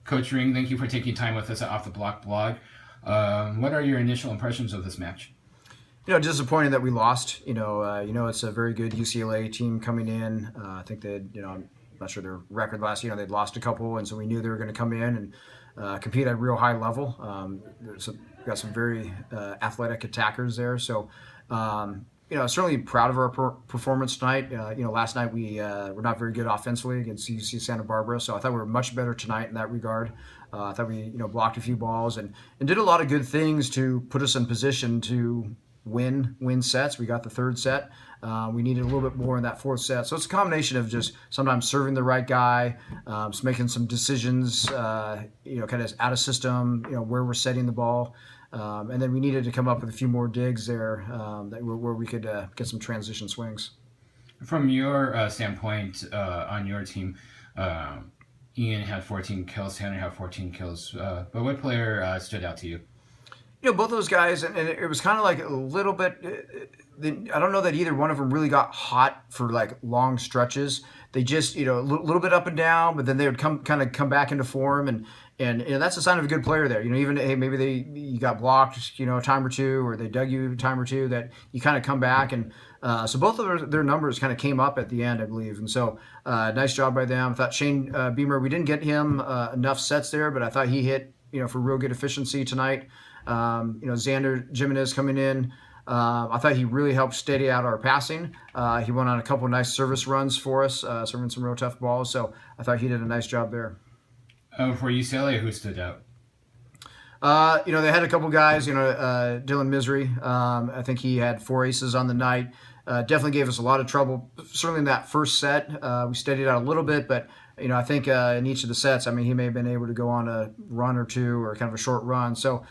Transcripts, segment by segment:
Coach Ring, thank you for taking time with us at Off the Block blog. What are your initial impressions of this match? Disappointing that we lost. It's a very good UCLA team coming in. I think they, I'm not sure their record last year. They'd lost a couple, and so we knew they were going to come in and compete at a real high level. Got some very athletic attackers there. So, certainly proud of our performance tonight. Last night we were not very good offensively against UC Santa Barbara, so I thought we were much better tonight in that regard. I thought we, blocked a few balls and did a lot of good things to put us in position to win sets. We got the third set. We needed a little bit more in that fourth set. So it's a combination of just sometimes serving the right guy, just making some decisions, kind of out of system, where we're setting the ball. And then we needed to come up with a few more digs there where we could get some transition swings. From your standpoint on your team, Ian had 14 kills, Tanner had 14 kills. But what player stood out to you? Both those guys, and it was kind of like a little bit. I don't know that either one of them really got hot for like long stretches. They just, a little bit up and down, but then they would come back into form, and that's a sign of a good player there. Even maybe you got blocked, a time or two, or they dug you a time or two, that you kind of come back, and so both of their numbers kind of came up at the end, I believe, and so nice job by them. I thought Shane Beamer, we didn't get him enough sets there, but I thought he hit for real good efficiency tonight. Xander Jimenez coming in. I thought he really helped steady out our passing. He went on a couple of nice service runs for us, serving some real tough balls. So I thought he did a nice job there. For UCLA, who stood out? They had a couple guys. Dylan Misery. I think he had 4 aces on the night. Definitely gave us a lot of trouble. Certainly in that first set, we steadied out a little bit, but I think in each of the sets, he may have been able to go on a run or two or kind of a short run. So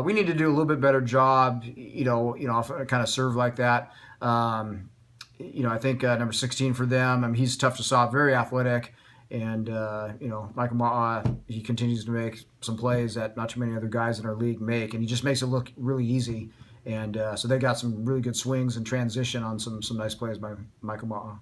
we need to do a little bit better job, kind of serve like that. I think number 16 for them, he's tough to stop, very athletic. And, Michael Ma'a, he continues to make some plays that not too many other guys in our league make, and he just makes it look really easy. And so they got some really good swings and transition on some nice plays by Michael Ma'a.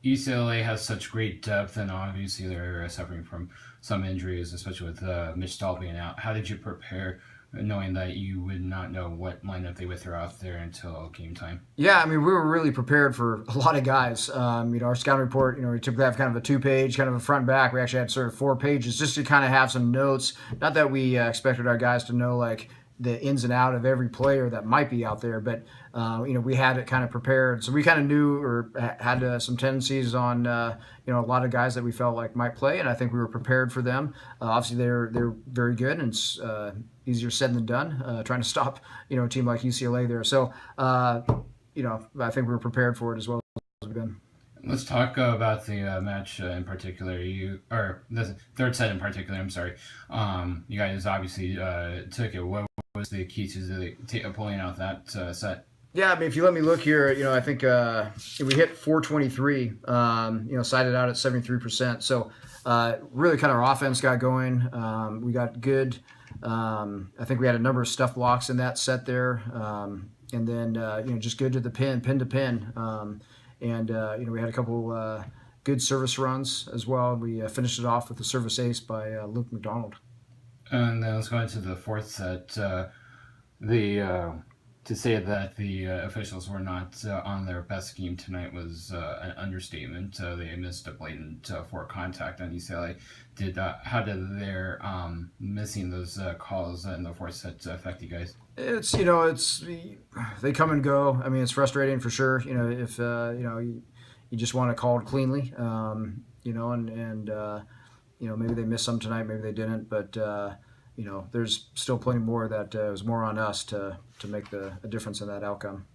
UCLA has such great depth, and obviously they're suffering from some injuries, especially with Mitch Stahl being out. How did you prepare, knowing that you would not know what lineup they would throw out there until game time? Yeah, we were really prepared for a lot of guys. Our scouting report, we typically have kind of a 2-page, kind of a front and back. We actually had sort of 4 pages just to kind of have some notes. Not that we expected our guys to know like the ins and out of every player that might be out there, but we had it kind of prepared, so we kind of knew or had some tendencies on a lot of guys that we felt like might play, and I think we were prepared for them. Obviously, they're very good, and it's easier said than done trying to stop a team like UCLA there. So I think we were prepared for it as well as we've been. Let's talk about the match in particular. Or the third set in particular. I'm sorry. You guys obviously took it. What was the key to pulling out that set? Yeah, if you let me look here, I think we hit 423. Sided out at 73%. So really, kind of our offense got going. We got good. I think we had a number of stuff blocks in that set there, and then just good to the pin to pin. And we had a couple good service runs as well. We finished it off with the service ace by Luke McDonald. And then let's go into the fourth set. To say that the officials were not on their best game tonight was an understatement. They missed a blatant for contact on UCLA. How did their missing those calls in the fourth set affect you guys? It's they come and go. It's frustrating for sure. If you just want to call it cleanly. And maybe they missed some tonight, maybe they didn't, but there's still plenty more that was more on us to make a difference in that outcome.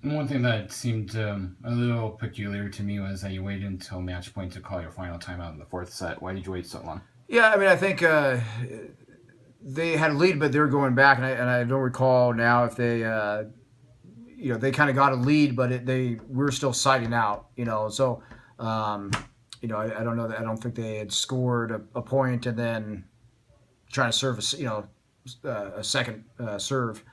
One thing that seemed a little peculiar to me was that you waited until match point to call your final timeout in the fourth set. Why did you wait so long? Yeah, I think they had a lead, but they were going back, and I don't recall now if they, they kind of got a lead, but we were still siding out, So, I don't know that. I don't think they had scored a point and then trying to serve a second serve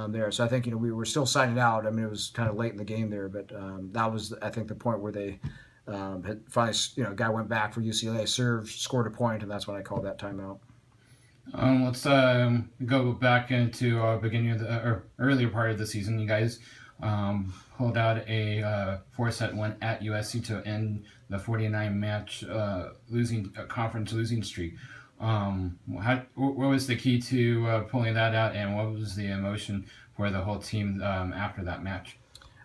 there. So I think we were still siding out. It was kind of late in the game there, but that was, I think, the point where they Had finally, guy went back for UCLA, served, scored a point, and that's when I called that timeout. Let's go back into beginning of the or earlier part of the season. You guys pulled out a 4-set win at USC to end the 49 match conference losing streak. What was the key to pulling that out, and what was the emotion for the whole team after that match?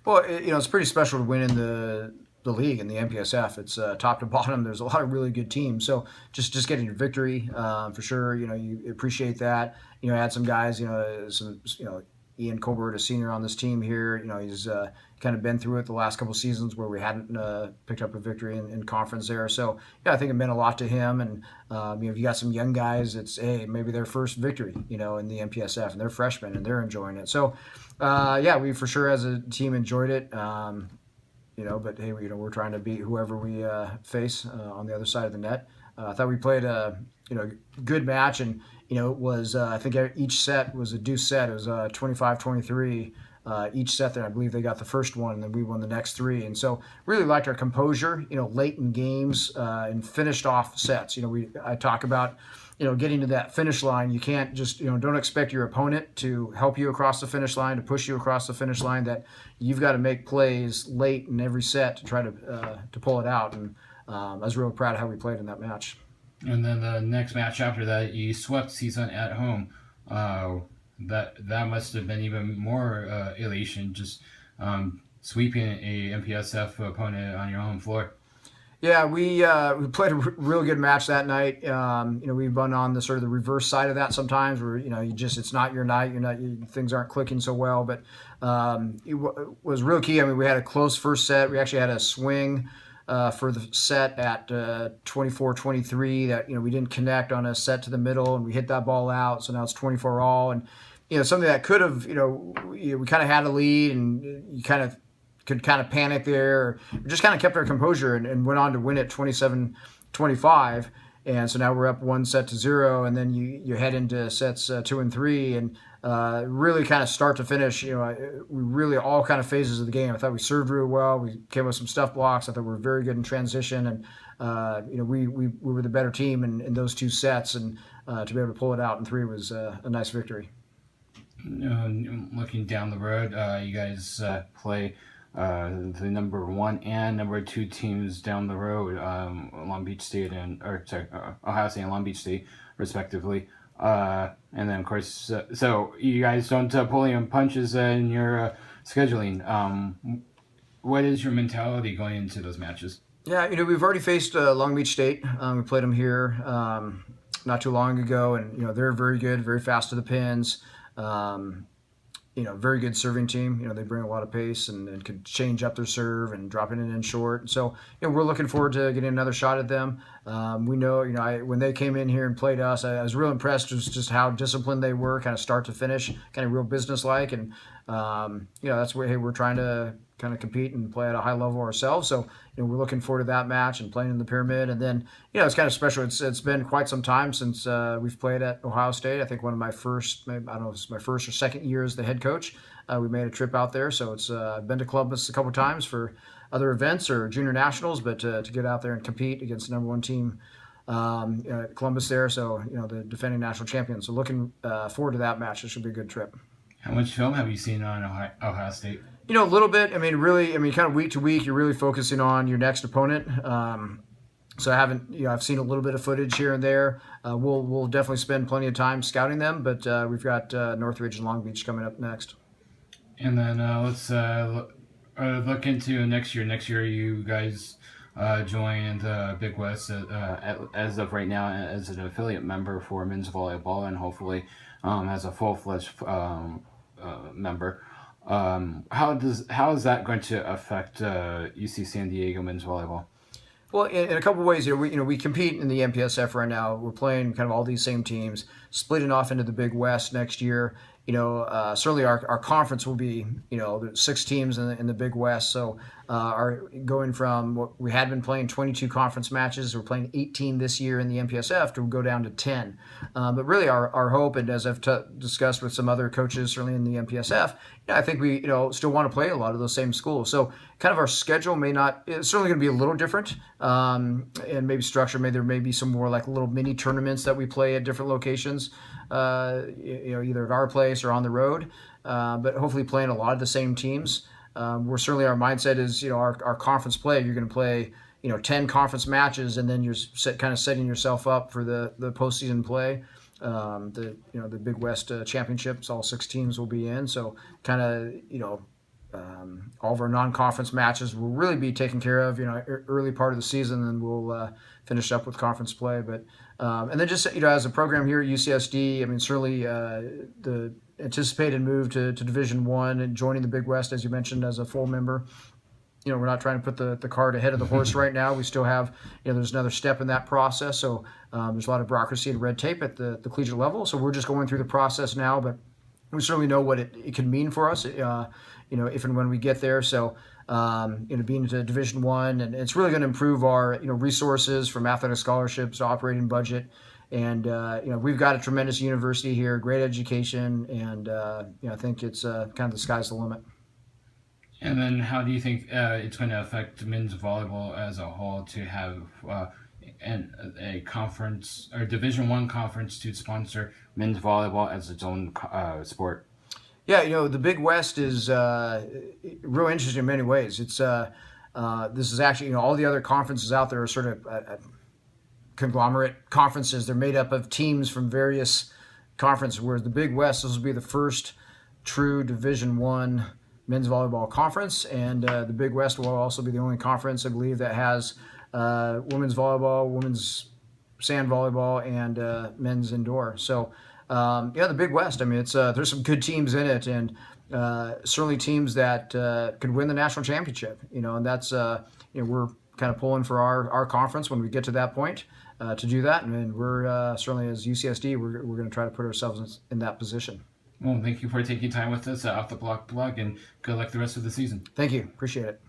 Well, it's pretty special to win in the league in the MPSF. It's top to bottom. There's a lot of really good teams. So just getting a victory for sure. You appreciate that. Had some guys. Ian Colbert, a senior on this team here. He's kind of been through it the last couple of seasons where we hadn't picked up a victory in conference there. So I think it meant a lot to him. And if you got some young guys, it's maybe their first victory, in the MPSF, and they're freshmen and they're enjoying it. So we for sure as a team enjoyed it. But hey, we're trying to beat whoever we face on the other side of the net. I thought we played a good match, and it was I think each set was a deuce set. It was 25-23 each set there. I believe they got the first one, and then we won the next three. And so really liked our composure, late in games and finished off sets. I talk about getting to that finish line. You can't just, don't expect your opponent to help you across the finish line, to push you across the finish line, that you've got to make plays late in every set to try to pull it out. And I was real proud of how we played in that match. And then the next match after that, you swept CSUN at home. That must have been even more elation, just sweeping a MPSF opponent on your home floor. Yeah, we played a real good match that night. We've been on the sort of the reverse side of that sometimes, where it's not your night. Things aren't clicking so well. But it was real key. I mean, we had a close first set. We actually had a swing for the set at 24-23 that we didn't connect on a set to the middle, and we hit that ball out. So now it's 24 all, and something that could have we kind of had a lead, and you kind of could kind of panic there. We just kind of kept our composure and went on to win it 27-25. And so now we're up 1-0, and then you head into sets 2 and 3, and really kind of start to finish. We really all kind of phases of the game. I thought we served really well. We came with some stuff blocks. I thought we were very good in transition, and we were the better team in those two sets, and to be able to pull it out in 3 was a nice victory. Looking down the road, you guys play the number 1 and number 2 teams down the road, Long Beach State Ohio State and Long Beach State, respectively. And then, of course, so you guys don't pull any punches in your scheduling. What is your mentality going into those matches? Yeah, we've already faced Long Beach State. We played them here not too long ago, and they're very good, very fast to the pins. Very good serving team. They bring a lot of pace and could change up their serve and dropping it in short. So, we're looking forward to getting another shot at them. We know, when they came in here and played us, I was real impressed with just how disciplined they were, kind of start to finish, kind of real business-like. And, that's where, we're trying to kind of compete and play at a high level ourselves. So, we're looking forward to that match and playing in the Pyramid. And then, it's kind of special. It's been quite some time since we've played at Ohio State. I think one of my first, I don't know if it's my first or second year as the head coach. We made a trip out there. So it's been to Columbus a couple times for other events or junior nationals, but to get out there and compete against the number 1 team at Columbus there. So, the defending national champion. So looking forward to that match. It should be a good trip. How much film have you seen on Ohio State? A little bit. Really, kind of week to week, you're really focusing on your next opponent. So I haven't, I've seen a little bit of footage here and there. We'll definitely spend plenty of time scouting them, but we've got Northridge and Long Beach coming up next. And then let's look into next year. Next year, you guys joined Big West as of right now as an affiliate member for men's volleyball, and hopefully as a full-fledged member. How is that going to affect UC San Diego men's volleyball? Well, in a couple of ways, we compete in the MPSF right now. We're playing kind of all these same teams, splitting off into the Big West next year. Certainly our conference will be, 6 teams in the Big West. So are going from what we had been playing 22 conference matches. We're playing 18 this year in the MPSF to go down to 10. But really, our hope, and as I've discussed with some other coaches, certainly in the MPSF, I think we still want to play a lot of those same schools. So kind of our schedule may not, it's certainly going to be a little different, and maybe structure. Maybe there may be some more like little mini tournaments that we play at different locations, either at our place or on the road. But hopefully playing a lot of the same teams. We're certainly, our mindset is, our conference play. You're going to play 10 conference matches, and then you're kind of setting yourself up for the postseason play. The Big West championships, all 6 teams will be in. So kind of all of our non-conference matches will really be taken care of early part of the season, and we'll finish up with conference play. But and then just as a program here at UCSD, I mean certainly the anticipated move to Division I and joining the Big West, as you mentioned, as a full member. We're not trying to put the cart ahead of the horse right now. We still have, there's another step in that process. So there's a lot of bureaucracy and red tape at the collegiate level. So we're just going through the process now, but we certainly know what it can mean for us, if and when we get there. So, being into Division I, and it's really going to improve our, resources from athletic scholarships, operating budget. And, we've got a tremendous university here, great education, and, I think it's kind of the sky's the limit. And then how do you think it's going to affect men's volleyball as a whole to have a conference or Division I conference to sponsor men's volleyball as its own sport? Yeah, the Big West is real interesting in many ways. It's this is actually, all the other conferences out there are sort of conglomerate conferences. They're made up of teams from various conferences, whereas the Big West, this will be the first true Division I men's volleyball conference, and the Big West will also be the only conference, I believe, that has women's volleyball, women's sand volleyball, and men's indoor. So, the Big West, I mean, it's there's some good teams in it, and certainly teams that could win the national championship. And that's we're kind of pulling for our conference when we get to that point to do that, and we're certainly as UCSD, we're going to try to put ourselves in that position. Well, thank you for taking time with us Off the Block blog, and good luck the rest of the season. Thank you. Appreciate it.